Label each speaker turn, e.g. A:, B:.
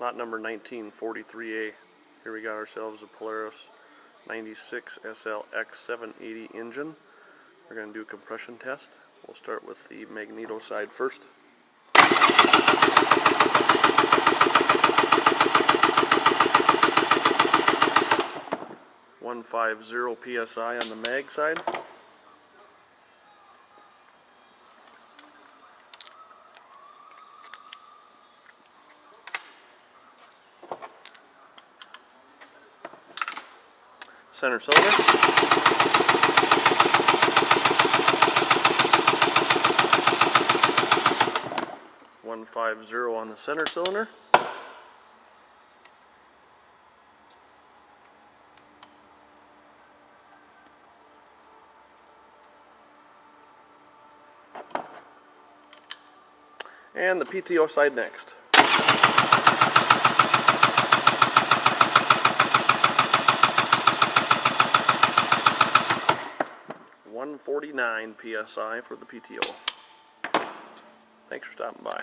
A: lot number 1943A. Here we got ourselves a Polaris 96 SLX 780 engine. We're going to do a compression test. We'll start with the magneto side first. .150 psi on the mag side. Center cylinder. 150 on the center cylinder. And the PTO side next. .149 psi for the PTO. Thanks for stopping by.